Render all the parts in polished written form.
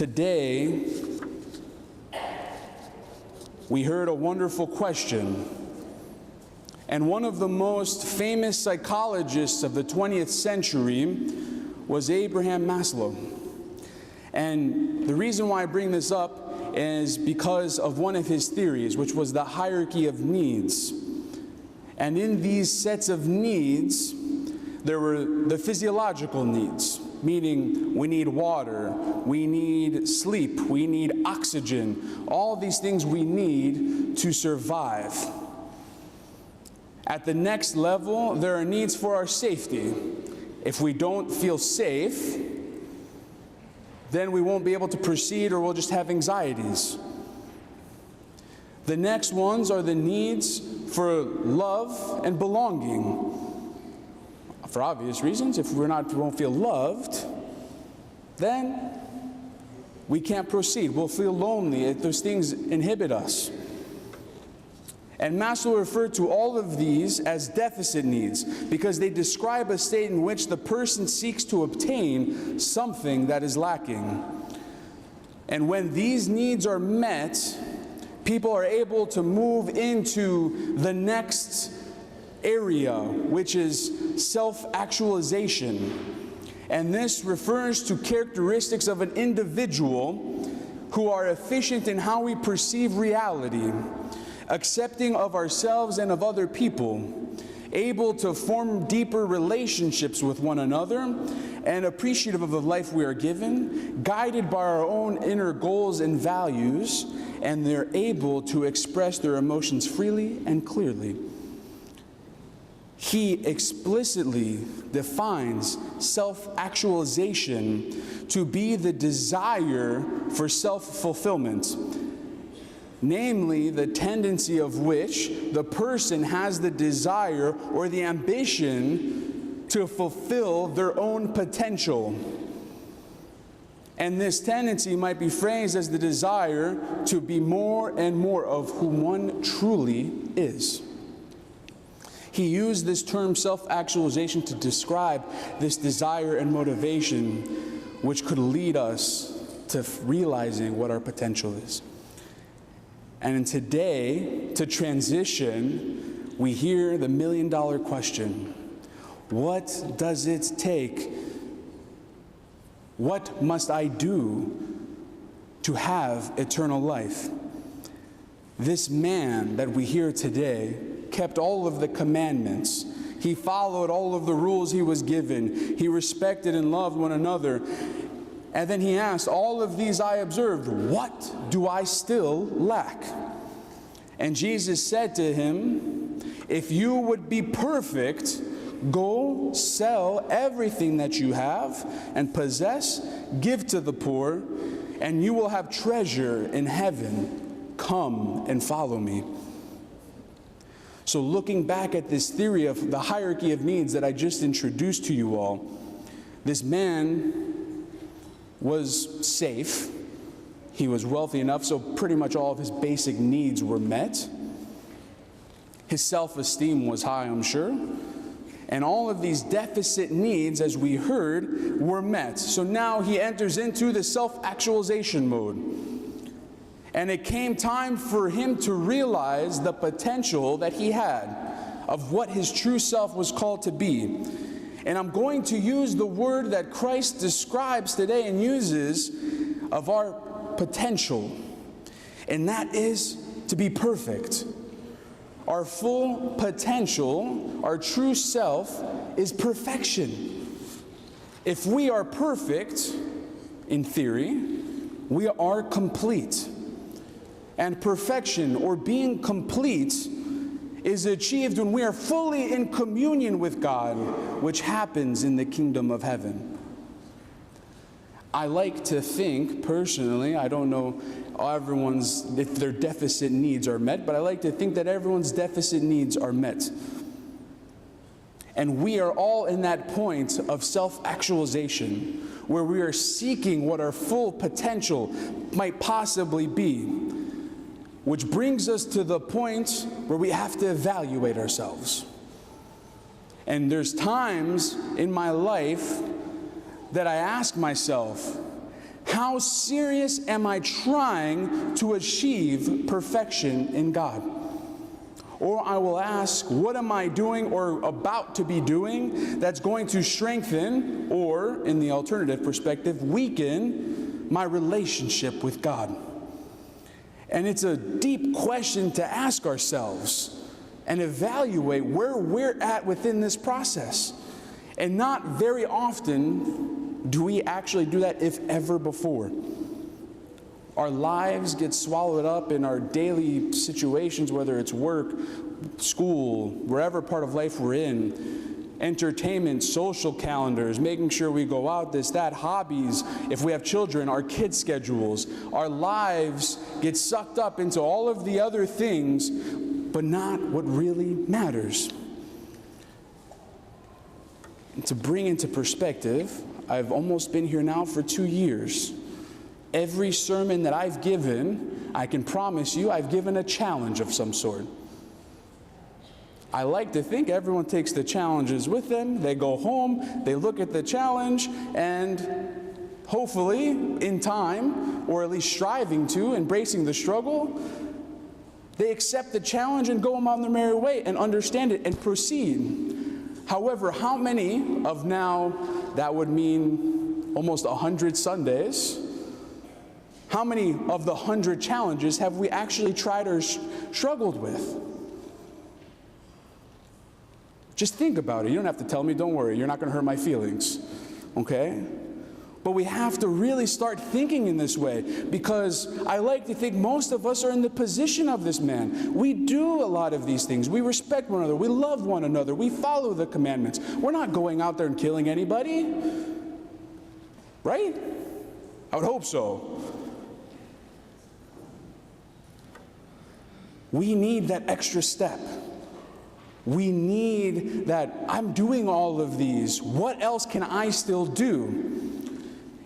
Today, we heard a wonderful question, and one of the most famous psychologists of the 20th century was Abraham Maslow. And the reason why I bring this up is because of one of his theories, which was the hierarchy of needs. And in these sets of needs, there were the physiological needs, meaning we need water, we need sleep, we need oxygen, all these things we need to survive. At the next level, there are needs for our safety. If we don't feel safe, then we won't be able to proceed, or we'll just have anxieties. The next ones are the needs for love and belonging. For obvious reasons, if we won't feel loved, then we can't proceed. We'll feel lonely. Those things inhibit us. And Maslow referred to all of these as deficit needs because they describe a state in which the person seeks to obtain something that is lacking. And when these needs are met, people are able to move into the next area, which is self-actualization. And this refers to characteristics of an individual who are efficient in how we perceive reality, accepting of ourselves and of other people, able to form deeper relationships with one another, and appreciative of the life we are given, guided by our own inner goals and values, and they're able to express their emotions freely and clearly. He explicitly defines self-actualization to be the desire for self-fulfillment, namely the tendency of which the person has the desire or the ambition to fulfill their own potential. And this tendency might be phrased as the desire to be more and more of whom one truly is. He used this term self-actualization to describe this desire and motivation which could lead us to realizing what our potential is. And today, to transition, we hear the million-dollar question: what does it take? What must I do to have eternal life? This man that we hear today kept all of the commandments. He followed all of the rules he was given. He respected and loved one another. And then he asked, all of these I observed, what do I still lack? And Jesus said to him, if you would be perfect, go sell everything that you have and possess, give to the poor, and you will have treasure in heaven. Come and follow me. So looking back at this theory of the hierarchy of needs that I just introduced to you all, this man was safe. He was wealthy enough, so pretty much all of his basic needs were met. His self-esteem was high, I'm sure. And all of these deficit needs, as we heard, were met. So now he enters into the self-actualization mode. And it came time for him to realize the potential that he had of what his true self was called to be. And I'm going to use the word that Christ describes today and uses of our potential, and that is to be perfect. Our full potential, our true self, is perfection. If we are perfect, in theory, we are complete. And perfection, or being complete, is achieved when we are fully in communion with God, which happens in the kingdom of heaven. I like to think, personally, I don't know if their deficit needs are met, but I like to think that everyone's deficit needs are met. And we are all in that point of self-actualization, where we are seeking what our full potential might possibly be, which brings us to the point where we have to evaluate ourselves. And there's times in my life that I ask myself, How serious am I trying to achieve perfection in God? Or I will ask, what am I doing or about to be doing that's going to strengthen, or in the alternative perspective, weaken my relationship with God? And it's a deep question to ask ourselves and evaluate where we're at within this process. And not very often do we actually do that, if ever before. Our lives get swallowed up in our daily situations, whether it's work, school, wherever part of life we're in, entertainment, social calendars, making sure we go out, this, that, hobbies, if we have children, our kids' schedules. Our lives get sucked up into all of the other things, but not what really matters. And to bring into perspective, I've almost been here now for 2 years. Every sermon that I've given, I can promise you, I've given a challenge of some sort. I like to think everyone takes the challenges with them. They go home, they look at the challenge, and hopefully, in time, or at least striving to, embracing the struggle, they accept the challenge and go on their merry way and understand it and proceed. However, how many of now, that would mean almost 100 Sundays, how many of the 100 challenges have we actually tried or struggled with? Just think about it. You don't have to tell me, don't worry, you're not going to hurt my feelings, okay? But we have to really start thinking in this way, because I like to think most of us are in the position of this man. We do a lot of these things. We respect one another. We love one another. We follow the commandments. We're not going out there and killing anybody, right? I would hope so. We need that extra step. We need that, I'm doing all of these. What else can I still do?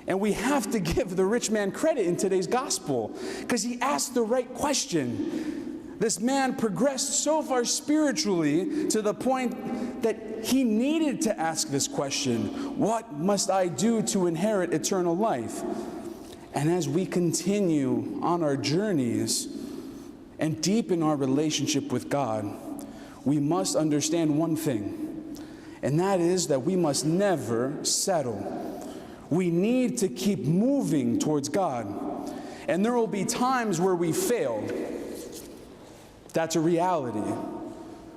And we have to give the rich man credit in today's gospel, because he asked the right question. This man progressed so far spiritually to the point that he needed to ask this question: what must I do to inherit eternal life? And as we continue on our journeys and deepen our relationship with God, we must understand one thing, and that is that we must never settle. We need to keep moving towards God. And there will be times where we fail. That's a reality.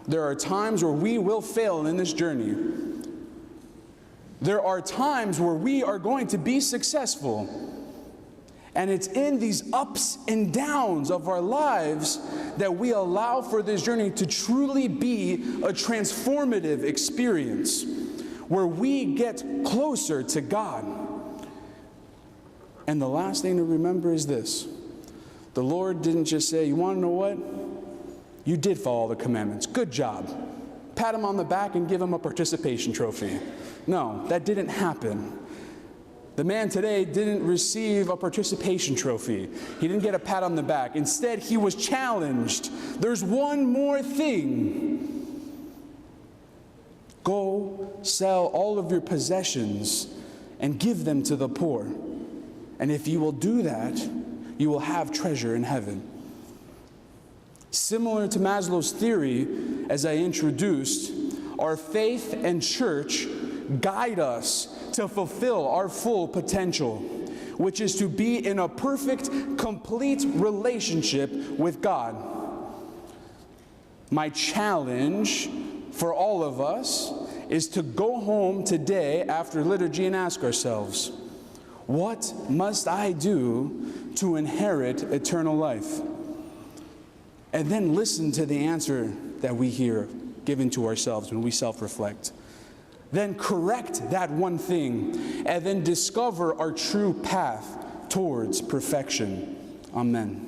There are times where we will fail in this journey. There are times where we are going to be successful. And it's in these ups and downs of our lives that we allow for this journey to truly be a transformative experience, where we get closer to God. And the last thing to remember is this: the Lord didn't just say, you want to know what? You did follow the commandments. Good job. Pat him on the back and give him a participation trophy. No, that didn't happen. The man today didn't receive a participation trophy. He didn't get a pat on the back. Instead, he was challenged. There's one more thing. Go sell all of your possessions and give them to the poor. And if you will do that, you will have treasure in heaven. Similar to Maslow's theory, as I introduced, our faith and church guide us to fulfill our full potential, which is to be in a perfect, complete relationship with God. My challenge for all of us is to go home today after liturgy and ask ourselves, what must I do to inherit eternal life? And then listen to the answer that we hear given to ourselves when we self-reflect. Then correct that one thing, and then discover our true path towards perfection. Amen.